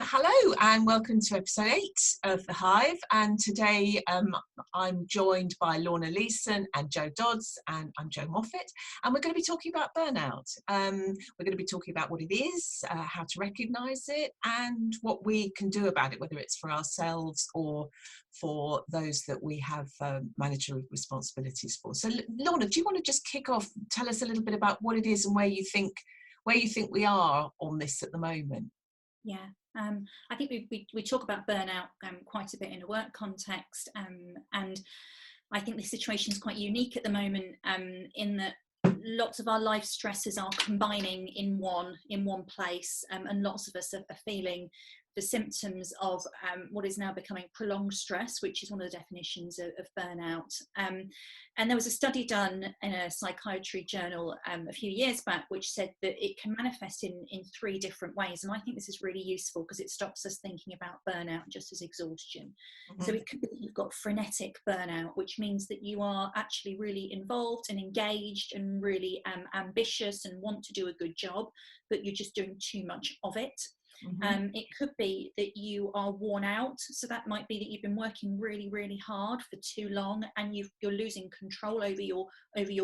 Hello and welcome to episode 8 of the Hive, and today I'm joined by Lorna Leeson and Joe Dodds, and I'm Jo Moffat, and we're going to be talking about burnout. We're going to be talking about what it is, how to recognise it, and what we can do about it, whether it's for ourselves or for those that we have managerial responsibilities for. So Lorna, do you want to just kick off, tell us a little bit about what it is and where you think we are on this at the moment? Yeah, I think we talk about burnout quite a bit in a work context, and I think the situation is quite unique at the moment, in that lots of our life stresses are combining in one place, and lots of us are feeling the symptoms of what is now becoming prolonged stress, which is one of the definitions of burnout. And there was a study done in a psychiatry journal a few years back, which said that it can manifest in 3 different ways. And I think this is really useful because it stops us thinking about burnout just as exhaustion. Mm-hmm. So it could be that you've got frenetic burnout, which means that you are actually really involved and engaged and really ambitious and want to do a good job, but you're just doing too much of it. Mm-hmm. It could be that you are worn out, so that might be that you've been working really, really hard for too long, and you're losing control over your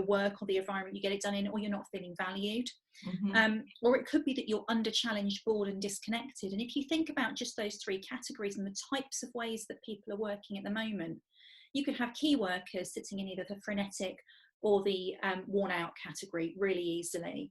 work or the environment you get it done in, or you're not feeling valued. Mm-hmm. Or it could be that you're under challenged, bored and disconnected. And if you think about just those 3 categories and the types of ways that people are working at the moment, you could have key workers sitting in either the frenetic or the worn out category really easily.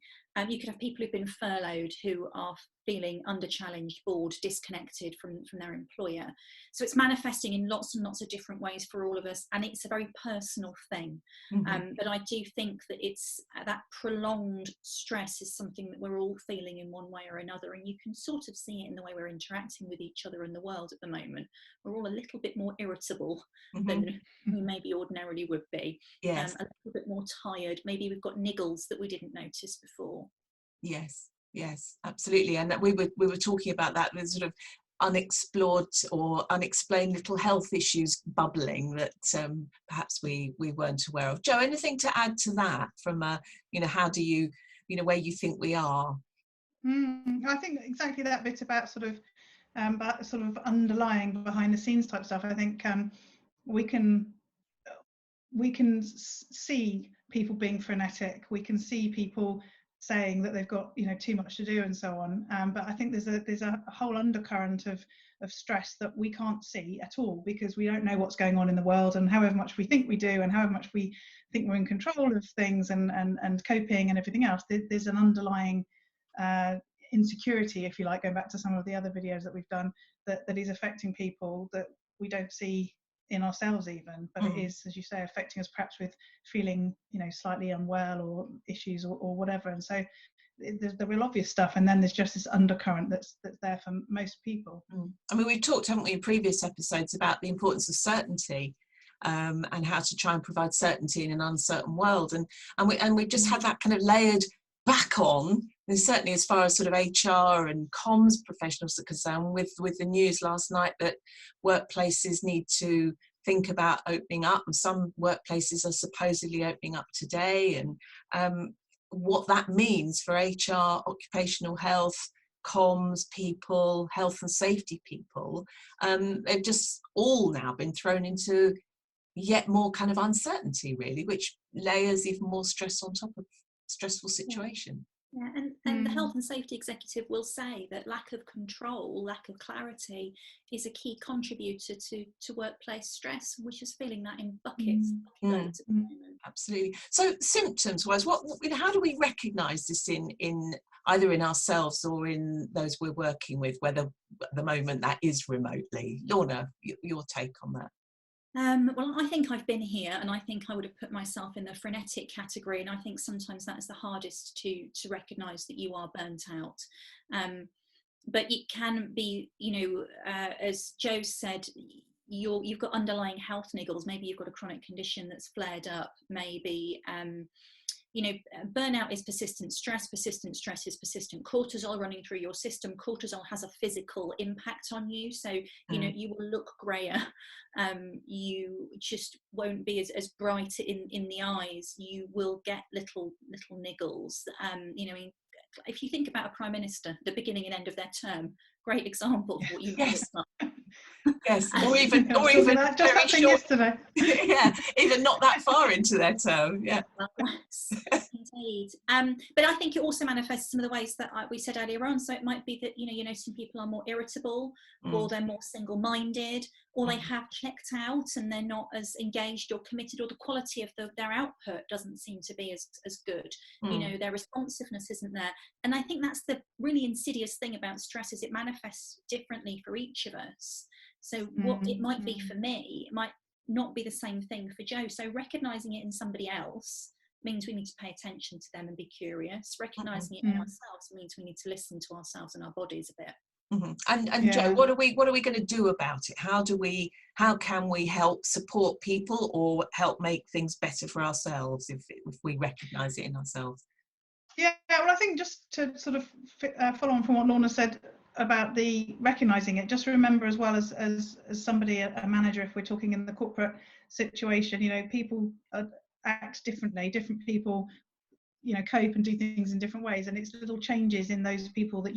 You could have people who've been furloughed who are feeling under challenged, bored, disconnected from their employer. So it's manifesting in lots and lots of different ways for all of us, and it's a very personal thing. Mm-hmm. But I do think that it's that prolonged stress is something that we're all feeling in one way or another, and you can sort of see it in the way we're interacting with each other in the world at the moment. We're all a little bit more irritable mm-hmm. than we maybe ordinarily would be. Yes. A little bit more tired. Maybe we've got niggles that we didn't notice before. Yes, absolutely. And that we were talking about that with sort of unexplored or unexplained little health issues bubbling that perhaps we weren't aware of. Jo, anything to add to that from how do you where you think we are? I think exactly that bit about sort of underlying behind the scenes type stuff. I think we can see people being frenetic. We can see people saying that they've got too much to do and so on. But I think there's a whole undercurrent of stress that we can't see at all, because we don't know what's going on in the world, and however much we think we do and however much we think we're in control of things and coping and everything else, there's an underlying insecurity, if you like, going back to some of the other videos that we've done, that is affecting people that we don't see in ourselves even, but it is, as you say, affecting us perhaps with feeling slightly unwell or issues or whatever. And so there's the real obvious stuff, and then there's just this undercurrent that's there for most people. I mean, we've talked, haven't we, in previous episodes about the importance of certainty, and how to try and provide certainty in an uncertain world, and we just had that kind of layered back on, and certainly as far as sort of HR and comms professionals are concerned, with the news last night that workplaces need to think about opening up, and some workplaces are supposedly opening up today, and what that means for HR, occupational health, comms people, health and safety people. They've just all now been thrown into yet more kind of uncertainty, really, which layers even more stress on top of stressful situation. Yeah, and the health and safety executive will say that lack of control, lack of clarity is a key contributor to workplace stress, which is feeling that in buckets. Absolutely. So symptoms wise, how do we recognise this in either in ourselves or in those we're working with, whether at the moment that is remotely? Lorna, your take on that? Well, I think I've been here, and I think I would have put myself in the frenetic category, and I think sometimes that's the hardest to recognise that you are burnt out. But it can be, as Jo said, you've got underlying health niggles. Maybe you've got a chronic condition that's flared up. Maybe burnout is persistent stress is persistent cortisol running through your system. Cortisol has a physical impact on you, so you will look grayer, you just won't be as bright in the eyes, you will get little niggles, if you think about a prime minister, the beginning and end of their term, great example of what you might Yes. look like. Yes, or even just very that thing short. yesterday. Yeah, even not that far into their term. Yeah. Well, yes, indeed. But I think it also manifests some of the ways that we said earlier on. So it might be that you're noticing people are more irritable, or they're more single-minded, or they have checked out and they're not as engaged or committed, or the quality of their output doesn't seem to be as good. Their responsiveness isn't there. And I think that's the really insidious thing about stress, is it manifests differently for each of us. So what it might be for me, it might not be the same thing for Joe. So recognizing it in somebody else means we need to pay attention to them and be curious. Recognizing it in ourselves means we need to listen to ourselves and our bodies a bit. And Joe, what are we going to do about it? How can we help support people or help make things better for ourselves if we recognize it in ourselves? Yeah, well, I think just to sort of follow on from what Lorna said about the recognizing it, just remember as well as somebody, a manager, if we're talking in the corporate situation, people act differently. Different people cope and do things in different ways, and it's little changes in those people that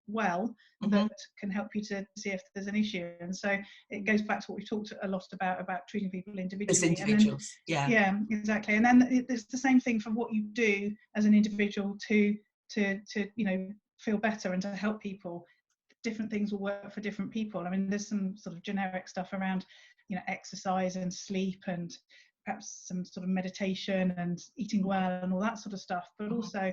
well that can help you to see if there's an issue. And so it goes back to what we've talked a lot about treating people individually. As individuals. Yeah, exactly. And then it's the same thing for what you do as an individual to feel better and to help people. Different things will work for different people. I mean, there's some sort of generic stuff around exercise and sleep, and perhaps some sort of meditation and eating well and all that sort of stuff, but also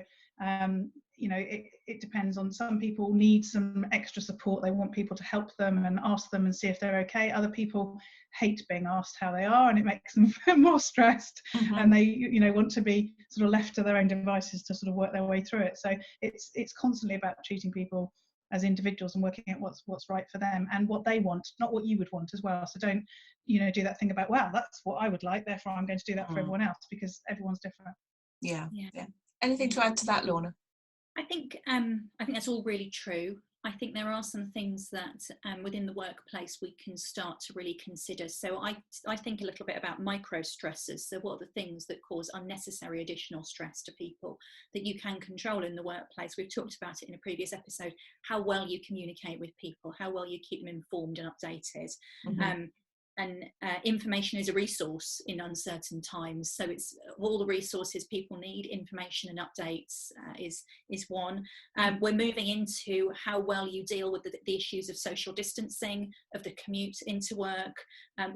it depends on, some people need some extra support. They want people to help them and ask them and see if they're okay. Other people hate being asked how they are, and it makes them more stressed, and they want to be sort of left to their own devices to sort of work their way through it. So it's constantly about treating people as individuals and working out what's right for them and what they want, not what you would want as well. So don't do that thing about, wow, that's what I would like, therefore I'm going to do that for everyone else, because everyone's different. Yeah. Anything to add to that, Lorna? I think that's all really true. I think there are some things that within the workplace we can start to really consider. So I think a little bit about micro stressors. So what are the things that cause unnecessary additional stress to people that you can control in the workplace? We've talked about it in a previous episode, how well you communicate with people, how well you keep them informed and updated. And information is a resource in uncertain times. So it's all the resources people need. Information and updates is one. We're moving into how well you deal with the issues of social distancing, of the commute into work.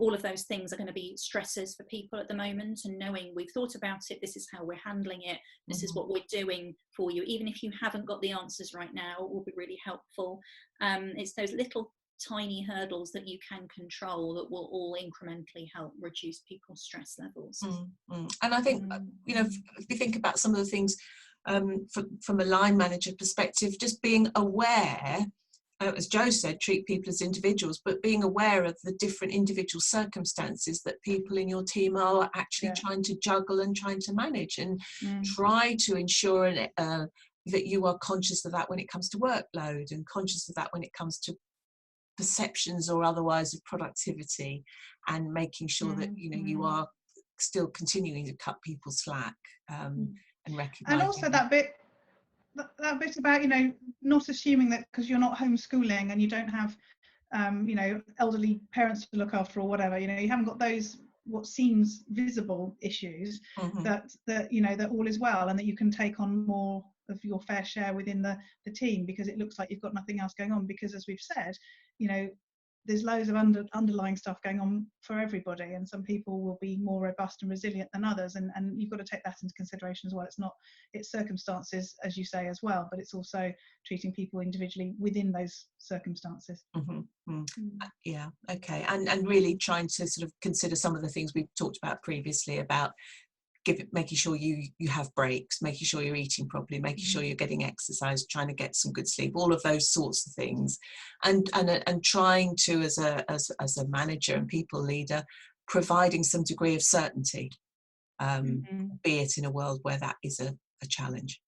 All of those things are going to be stressors for people at the moment. And knowing we've thought about it, this is how we're handling it, this is what we're doing for you. Even if you haven't got the answers right now, it will be really helpful. It's those little tiny hurdles that you can control that will all incrementally help reduce people's stress levels. And I think if you think about some of the things from a line manager perspective, just being aware, as Joe said, treat people as individuals, but being aware of the different individual circumstances that people in your team are actually trying to juggle and trying to manage, and try to ensure that you are conscious of that when it comes to workload, and conscious of that when it comes to perceptions or otherwise of productivity, and making sure that you are still continuing to cut people slack, and recognizing. And also that bit about not assuming that because you're not homeschooling and you don't have elderly parents to look after or whatever, you haven't got those what seems visible issues, that all is well, and that you can take on more of your fair share within the team, because it looks like you've got nothing else going on, because as we've said, there's loads of underlying stuff going on for everybody, and some people will be more robust and resilient than others, and you've got to take that into consideration as well. It's circumstances, as you say, as well, but it's also treating people individually within those circumstances. Yeah, okay. And really trying to sort of consider some of the things we've talked about previously about making sure you have breaks, making sure you're eating properly, making sure you're getting exercise, trying to get some good sleep, all of those sorts of things, and trying to, as a manager and people leader, providing some degree of certainty, be it in a world where that is a challenge.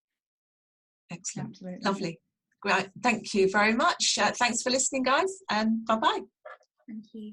Excellent. Absolutely. Lovely. Great. Thank you very much. Thanks for listening, guys, and bye-bye. Thank you.